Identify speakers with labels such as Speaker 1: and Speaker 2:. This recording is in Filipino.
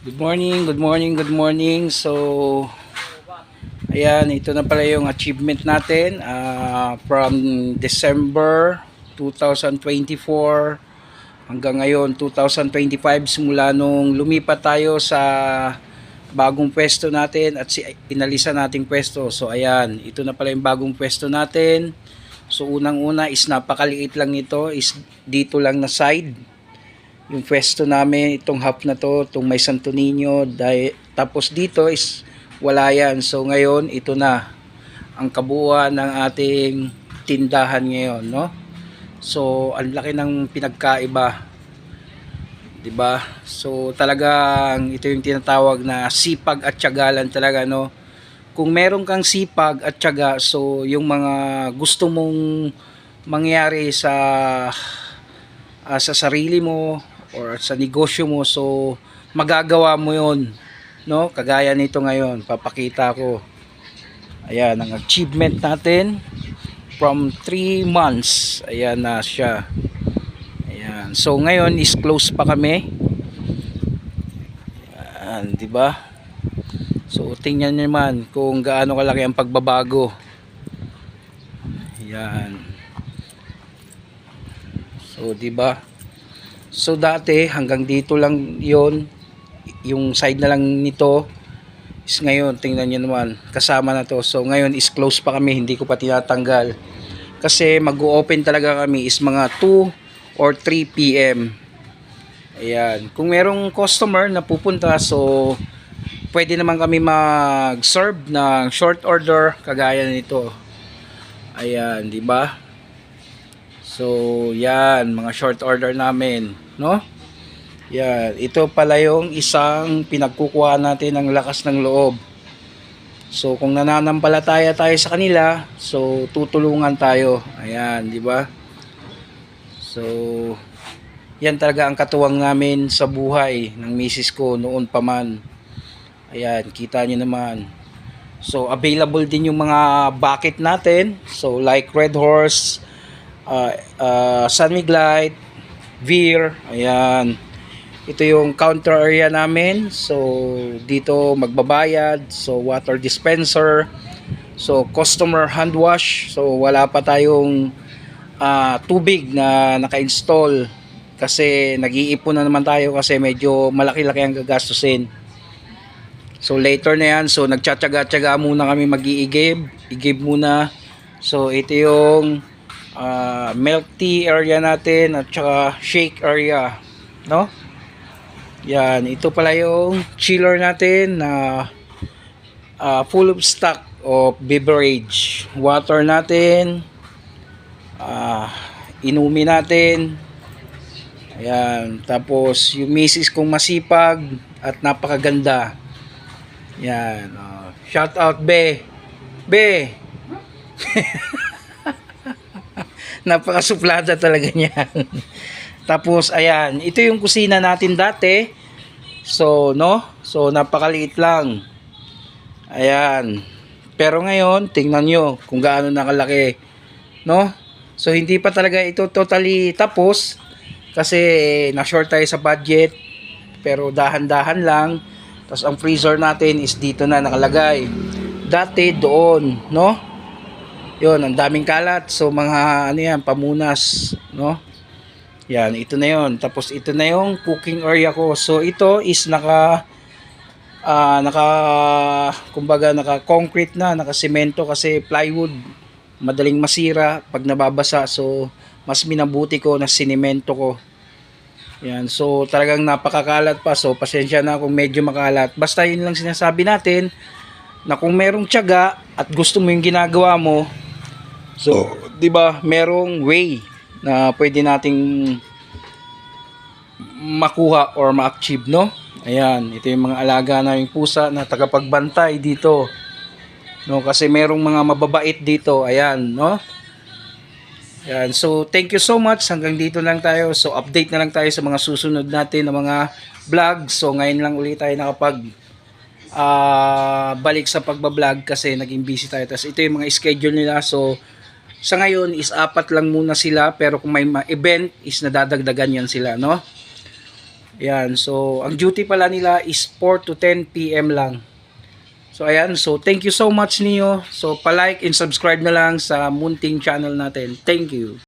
Speaker 1: Good morning, good morning, good morning. So, ayan, ito na pala yung achievement natin from December 2024 hanggang ngayon 2025, simula nung lumipat tayo sa bagong pwesto natin at inalisan nating pwesto. So, ayan, ito na pala yung bagong pwesto natin. So, unang-una is napakaliit lang nito, is dito lang na side yung pwesto namin, itong half na to, itong may Santo Niño, tapos dito is wala yan. So ngayon ito na ang kabuuan ng ating tindahan ngayon, no? So ang laki ng pinagkaiba, 'di ba? So talagang ito yung tinatawag na sipag at tiyagalan talaga, no? Kung meron kang sipag at tiyaga, so yung mga gusto mong mangyari sa sarili mo or sa negosyo mo, so magagawa mo yon, no? Kagaya nito ngayon, papakita ko. Ayan ang achievement natin from 3 months. Ayan na siya. Ayan, so ngayon is close pa kami. Ayan, di ba? So tingnan niyo naman kung gaano kalaki ang pagbabago. Ayan. So di ba? So dati hanggang dito lang 'yon, yung side na lang nito. Is ngayon tingnan niyo naman, kasama na to. So ngayon is close pa kami, hindi ko pa tinatanggal. Kasi mag-o-open talaga kami is mga 2 or 3 PM. Ayan, kung merong customer na pupunta, so pwede naman kami mag-serve ng short order kagaya nito. Ayan, di ba? So, yan, mga short order namin, no? Yan, ito pala yung isang pinagkukuha natin ng lakas ng loob. So, kung nananampalataya tayo sa kanila, so tutulungan tayo. Ayan, di ba? So, yan talaga ang katuwang namin sa buhay ng misis ko noon pa man. Ayan, kita niyo naman. So, available din yung mga bucket natin. So, like Red Horse, San Miglite, Veer. Ayan, ito yung counter area namin. So dito magbabayad, so water dispenser, so customer hand wash. So wala pa tayong tubig na naka-install kasi nag-iipon na naman tayo kasi medyo malaki-laki ang gagastusin. So later na yan, so nagtsatsaga-tsaga muna kami mag-i-give muna. So ito yung milk tea area natin at saka shake area, no? Yan, ito pala yung chiller natin na full of stock of beverage. Water natin, inumin natin. Ayan, tapos yung misis kong masipag at napakaganda. Yan, shout out be napakasuplada talaga niyan. Tapos ayan, ito yung kusina natin dati. So no, so napakaliit lang. Ayan, pero ngayon tingnan nyo kung gaano nakalaki, no? So hindi pa talaga ito totally tapos kasi na-short tayo sa budget, pero dahan-dahan lang. Tapos ang freezer natin is dito na nakalagay, dati doon, no? Yun, ang daming kalat. So mga ano yan, pamunas, no? Yan, ito na yon. Tapos ito na yung cooking area ko. So ito is kumbaga naka concrete na, naka semento kasi plywood madaling masira pag nababasa. So mas minabuti ko na sinemento ko. Yan, so talagang napakakalat pa. So pasensya na kung medyo makalat. Basta yun lang sinasabi natin, na kung merong tiyaga at gusto mo yung ginagawa mo, so, 'di ba, merong way na pwede nating makuha or ma-achieve, no? Ayan, ito yung mga alaga naming pusa na tagapagbantay dito. No, kasi merong mga mababait dito. Ayan, no? Ayan, so thank you so much. Hanggang dito lang tayo. So update na lang tayo sa mga susunod natin na mga vlog. So ngayon lang ulit tayo nakapag balik sa pagbablog kasi naging busy tayo. Tapos ito yung mga schedule nila. So sa ngayon is 4 lang muna sila, pero kung may event is nadadagdagan yan sila, no? Yan, so ang duty pala nila is 4 to 10 PM lang. So ayan, so thank you so much niyo. So pa-like and subscribe na lang sa Munting channel natin. Thank you.